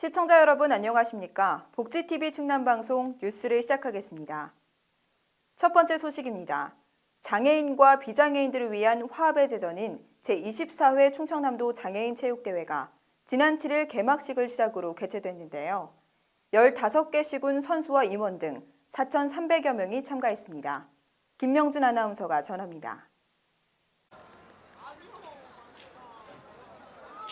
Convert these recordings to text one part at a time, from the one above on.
시청자 여러분 안녕하십니까? 복지TV 충남방송 뉴스를 시작하겠습니다. 첫 번째 소식입니다. 장애인과 비장애인들을 위한 화합의 제전인 제24회 충청남도 장애인 체육대회가 지난 7일 개막식을 시작으로 개최됐는데요. 15개 시군 선수와 임원 등 4,300여 명이 참가했습니다. 김명진 아나운서가 전합니다.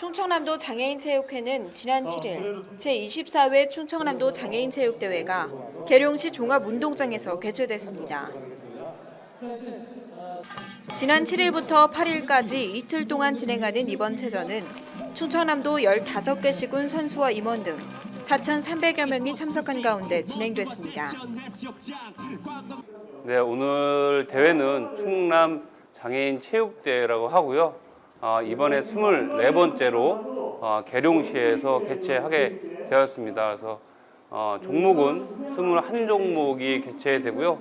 충청남도 장애인체육회는 지난 7일 제24회 충청남도 장애인체육대회가 계룡시 종합운동장에서 개최됐습니다. 지난 7일부터 8일까지 이틀 동안 진행하는 이번 체전은 충청남도 15개 시군 선수와 임원 등 4,300여 명이 참석한 가운데 진행됐습니다. 네, 오늘 대회는 충남 장애인 체육대회라고 하고요. 이번에 24번째로 계룡시에서 개최하게 되었습니다. 그래서 종목은 21종목이 개최되고요.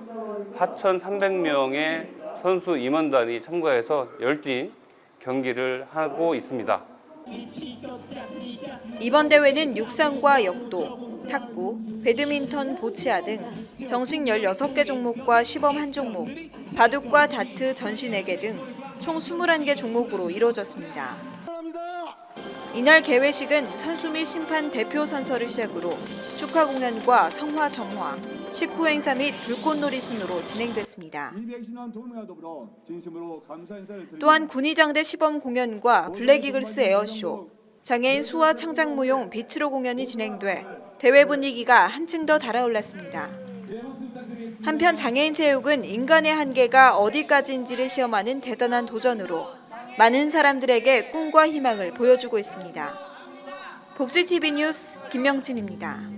4,300명의 선수 임원단이 참가해서 10팀 경기를 하고 있습니다. 이번 대회는 육상과 역도, 탁구, 배드민턴, 보치아 등 정식 16개 종목과 시범 1종목, 바둑과 다트, 전시 4개 등 총 21개 종목으로 이루어졌습니다. 이날 개회식은 선수 및 심판 대표 선서를 시작으로 축하 공연과 성화 정화, 식후 행사 및 불꽃놀이 순으로 진행됐습니다. 또한 군의장대 시범 공연과 블랙이글스 에어쇼, 장애인 수화 창작 무용 빛으로 공연이 진행돼 대회 분위기가 한층 더 달아올랐습니다. 한편 장애인 체육은 인간의 한계가 어디까지인지를 시험하는 대단한 도전으로 많은 사람들에게 꿈과 희망을 보여주고 있습니다. 복지TV 뉴스 김명진입니다.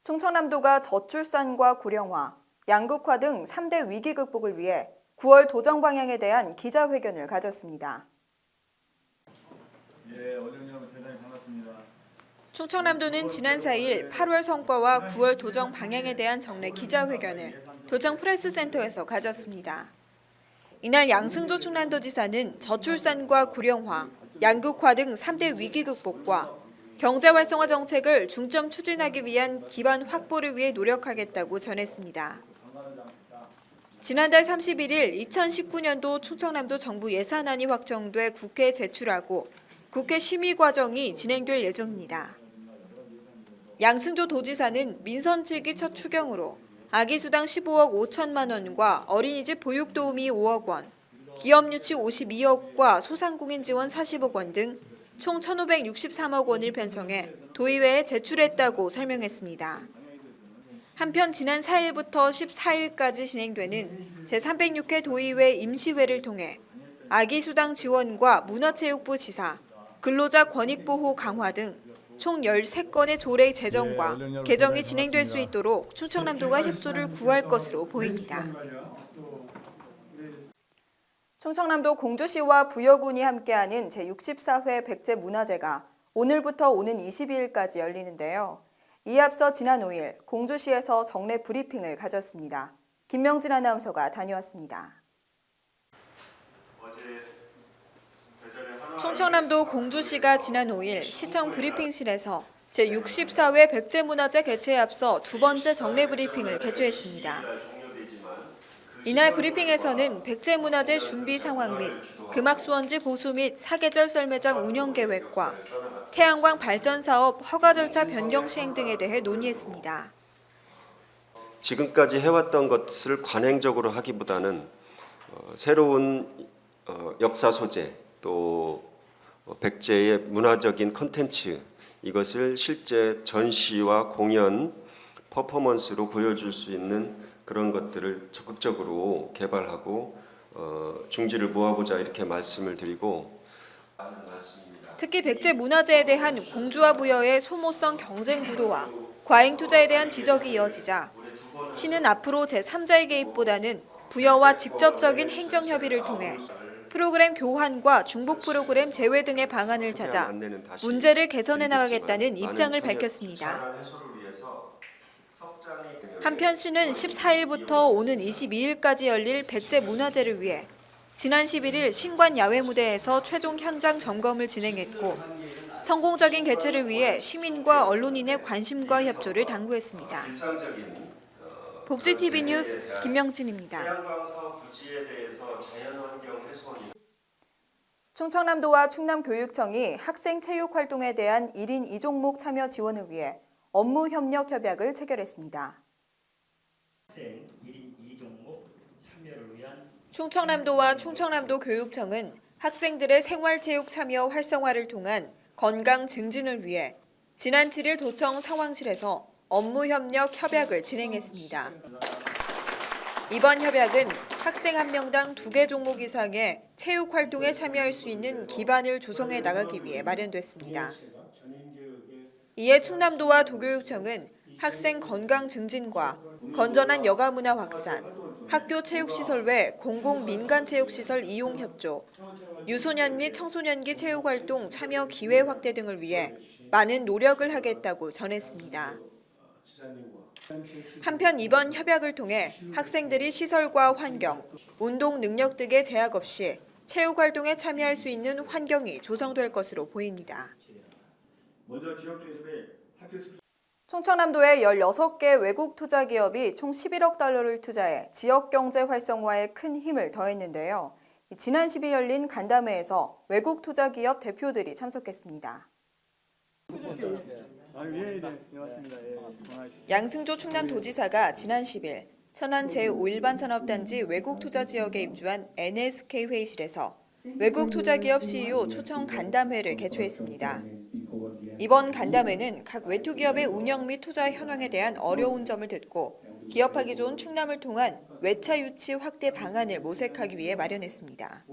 충청남도가 저출산과 고령화, 양극화 등 3대 위기 극복을 위해 9월 도정 방향에 대한 기자회견을 가졌습니다. 대단히 반갑습니다. 충청남도는 지난 4일 8월 성과와 9월 도정 방향에 대한 정례 기자회견을 도정 프레스센터에서 가졌습니다. 이날 양승조 충남도지사는 저출산과 고령화, 양극화 등 3대 위기 극복과 경제 활성화 정책을 중점 추진하기 위한 기반 확보를 위해 노력하겠다고 전했습니다. 지난달 31일 2019년도 충청남도 정부 예산안이 확정돼 국회에 제출하고 국회 심의 과정이 진행될 예정입니다. 양승조 도지사는 민선 7기 첫 추경으로 아기 수당 15억 5천만 원과 어린이집 보육 도우미 5억 원, 기업 유치 52억과 소상공인 지원 40억 원 등 총 1,563억 원을 편성해 도의회에 제출했다고 설명했습니다. 한편 지난 4일부터 14일까지 진행되는 제306회 도의회 임시회를 통해 아기 수당 지원과 문화체육부 지사, 근로자 권익보호 강화 등 총 13건의 조례 제정과 개정이 진행될 수 있도록 충청남도가 협조를 구할 것으로 보입니다. 충청남도 공주시와 부여군이 함께하는 제64회 백제문화제가 오늘부터 오는 22일까지 열리는데요. 이에 앞서 지난 5일 공주시에서 정례 브리핑을 가졌습니다. 김명진 아나운서가 다녀왔습니다. 충청남도 공주시가 지난 5일 시청 브리핑실에서 제64회 백제문화제 개최에 앞서 두 번째 정례 브리핑을 개최했습니다. 이날 브리핑에서는 백제문화제 준비 상황 및 금악수원지 보수 및 사계절 썰매장 운영 계획과 태양광 발전 사업 허가 절차 변경 시행 등에 대해 논의했습니다. 지금까지 해왔던 것을 관행적으로 하기보다는 새로운 역사 소재 또 백제의 문화적인 콘텐츠 이것을 실제 전시와 공연, 퍼포먼스로 보여줄 수 있는 그런 것들을 적극적으로 개발하고 중지를 모아보자 이렇게 말씀을 드리고 특히 백제문화제에 대한 공주와 부여의 소모성 경쟁 구도와 과잉 투자에 대한 지적이 이어지자 시는 앞으로 제3자의 개입보다는 부여와 직접적인 행정 협의를 통해 프로그램 교환과 중복 프로그램 제외 등의 방안을 찾아 문제를 개선해 나가겠다는 입장을 밝혔습니다. 한편 시는 14일부터 오는 22일까지 열릴 백제문화제를 위해 지난 11일 신관 야외 무대에서 최종 현장 점검을 진행했고 성공적인 개최를 위해 시민과 언론인의 관심과 협조를 당부했습니다. 복지TV 뉴스 김명진입니다. 태양광 사업 부지에 대해서 자연환경 훼손이 충청남도와 충남교육청이 학생 체육 활동에 대한 1인 2종목 참여 지원을 위해 업무 협력 협약을 체결했습니다. 학생 1인 2종목 참여를 위한 충청남도와 충청남도 교육청은 학생들의 생활체육 참여 활성화를 통한 건강 증진을 위해 지난 7일 도청 상황실에서 업무 협력 협약을 진행했습니다. 이번 협약은 학생 1명당 2개 종목 이상의 체육 활동에 참여할 수 있는 기반을 조성해 나가기 위해 마련됐습니다. 이에 충남도와 도교육청은 학생 건강 증진과 건전한 여가 문화 확산, 학교 체육시설 외 공공 민간 체육시설 이용 협조, 유소년 및 청소년기 체육활동 참여 기회 확대 등을 위해 많은 노력을 하겠다고 전했습니다. 한편 이번 협약을 통해 학생들이 시설과 환경, 운동 능력 등의 제약 없이 체육활동에 참여할 수 있는 환경이 조성될 것으로 보입니다. 먼저 지역 중심의 학교 스포츠 충청남도의 16개 외국 투자 기업이 총 11억 달러를 투자해 지역 경제 활성화에 큰 힘을 더했는데요. 지난 10일 열린 간담회에서 외국 투자 기업 대표들이 참석했습니다. 양승조 충남도지사가 지난 10일 천안 제5일반산업단지 외국 투자 지역에 입주한 NSK 회의실에서 외국 투자 기업 CEO 초청 간담회를 개최했습니다. 이번 간담회는 각 외투 기업의 운영 및 투자 현황에 대한 어려운 점을 듣고 기업하기 좋은 충남을 통한 외차 유치 확대 방안을 모색하기 위해 마련했습니다.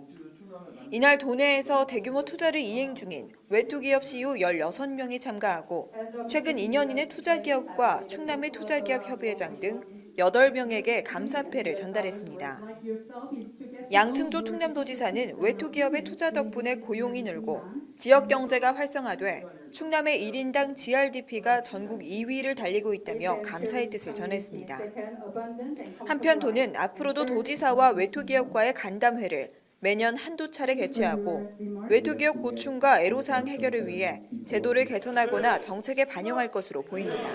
이날 도내에서 대규모 투자를 이행 중인 외투 기업 CEO 16명이 참가하고 최근 2년 이내 투자 기업과 충남의 투자 기업 협의회장 등 8명에게 감사패를 전달했습니다. 양승조 충남도지사는 외투 기업의 투자 덕분에 고용이 늘고 지역 경제가 활성화돼 충남의 1인당 GRDP가 전국 2위를 달리고 있다며 감사의 뜻을 전했습니다. 한편 도는 앞으로도 도지사와 외투 기업과의 간담회를 매년 한두 차례 개최하고 외투 기업 고충과 애로사항 해결을 위해 제도를 개선하거나 정책에 반영할 것으로 보입니다.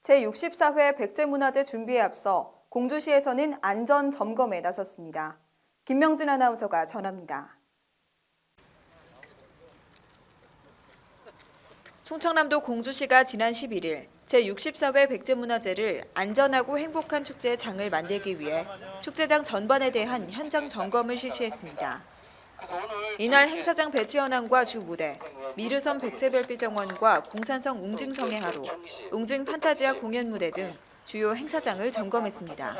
제64회 백제문화제 준비에 앞서 공주시에서는 안전 점검에 나섰습니다. 김명진 아나운서가 전합니다. 충청남도 공주시가 지난 11일 제64회 백제문화제를 안전하고 행복한 축제의 장을 만들기 위해 축제장 전반에 대한 현장 점검을 실시했습니다. 이날 행사장 배치 현황과 주 무대, 미르섬 백제별빛정원과 공산성 웅증성의 하루, 웅증 판타지아 공연 무대 등 주요 행사장을 점검했습니다.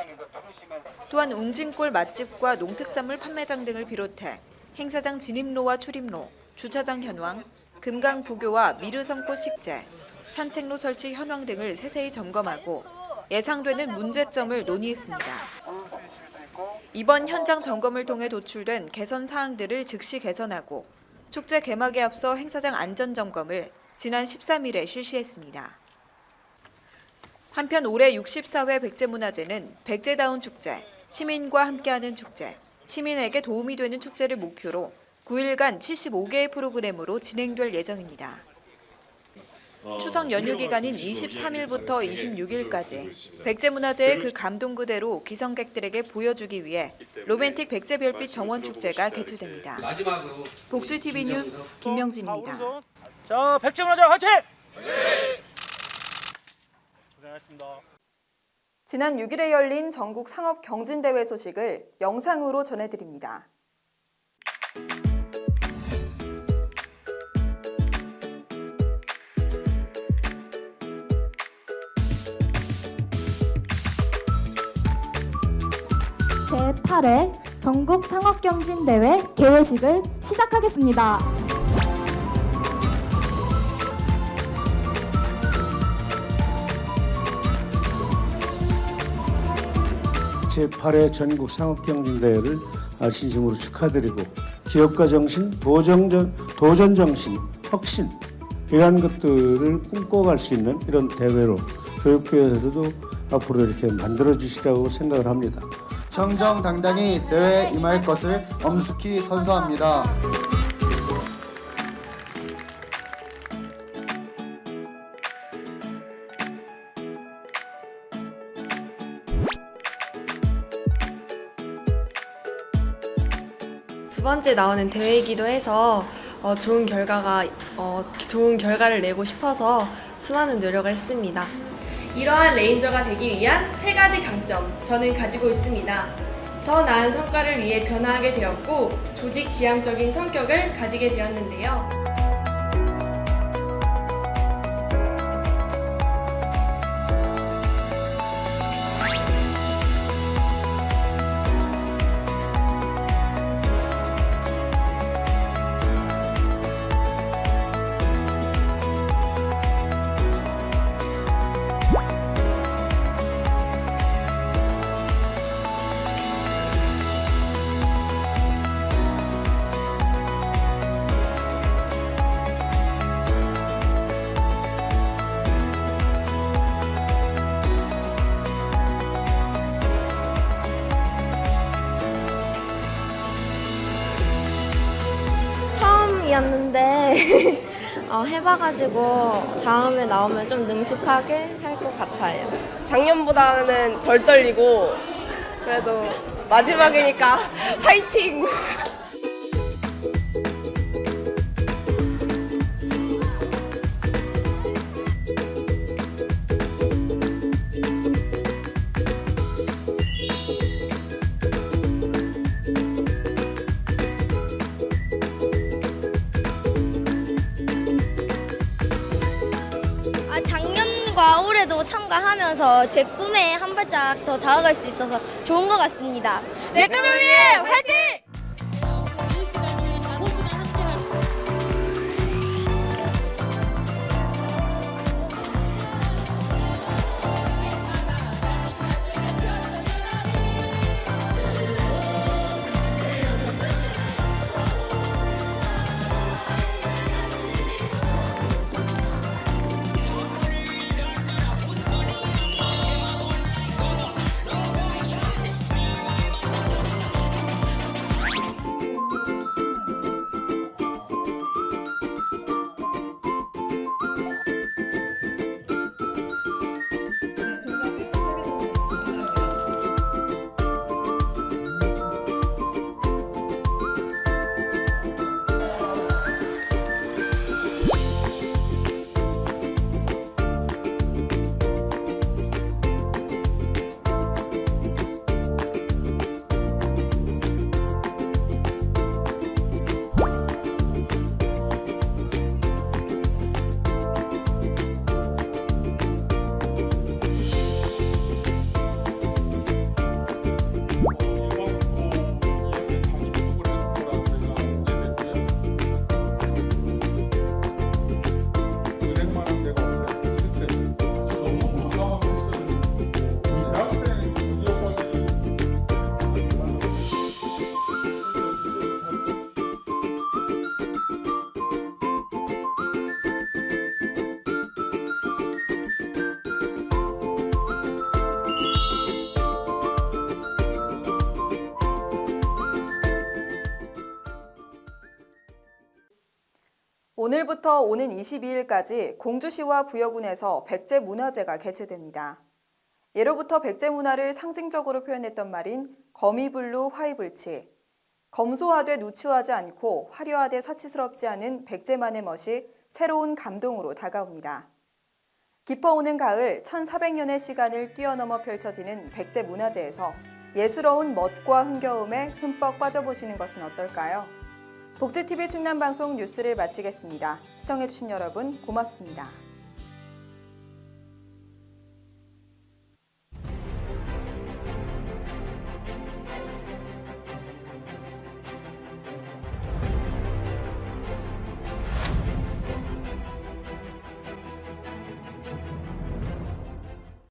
또한 웅증골 맛집과 농특산물 판매장 등을 비롯해 행사장 진입로와 출입로, 주차장 현황, 금강 부교와 미르섬꽃 식재, 산책로 설치 현황 등을 세세히 점검하고 예상되는 문제점을 논의했습니다. 이번 현장 점검을 통해 도출된 개선 사항들을 즉시 개선하고 축제 개막에 앞서 행사장 안전 점검을 지난 13일에 실시했습니다. 한편 올해 64회 백제문화제는 백제다운 축제, 시민과 함께하는 축제, 시민에게 도움이 되는 축제를 목표로 9일간 75개의 프로그램으로 진행될 예정입니다. 추석 연휴 기간인 23일부터 26일까지 백제문화제의 그 감동 그대로 기성객들에게 보여주기 위해 로맨틱 백제별빛 정원축제가 개최됩니다. 복지TV 뉴스 김명진입니다. 자, 백제문화제 화이팅! 고생하셨습니다. 지난 6일에 열린 전국 상업경진대회 소식을 영상으로 전해드립니다. 제8회 전국 상업경진대회 개회식을 시작하겠습니다. 제8회 전국 상업경진대회를 진심으로 축하드리고 기업가 정신, 도전 정신, 혁신 이러한 것들을 꿈꿔갈 수 있는 이런 대회로 교육부에서도 앞으로 이렇게 만들어주시라고 생각을 합니다. 정정당당히 대회에 임할 것을 엄숙히 선서합니다. 두 번째 나오는 대회이기도 해서 좋은 결과를 내고 싶어서 수많은 노력을 했습니다. 이러한 레인저가 되기 위한 3가지 강점 저는 가지고 있습니다. 더 나은 성과를 위해 변화하게 되었고 조직 지향적인 성격을 가지게 되었는데요. 처음이었는데 해봐가지고 다음에 나오면 좀 능숙하게 할 것 같아요. 작년보다는 덜 떨리고 그래도 마지막이니까 화이팅! 작년과 올해도 참가하면서 제 꿈에 한 발짝 더 다가갈 수 있어서 좋은 것 같습니다. 내 꿈을 위해 화이팅! 오늘부터 오는 22일까지 공주시와 부여군에서 백제문화제가 개최됩니다. 예로부터 백제 문화를 상징적으로 표현했던 말인 거미불루 화이불치, 검소하되 누추하지 않고 화려하되 사치스럽지 않은 백제만의 멋이 새로운 감동으로 다가옵니다. 깊어오는 가을 1400년의 시간을 뛰어넘어 펼쳐지는 백제문화제에서 예스러운 멋과 흥겨움에 흠뻑 빠져보시는 것은 어떨까요? 복지TV 충남방송 뉴스를 마치겠습니다. 시청해주신 여러분 고맙습니다.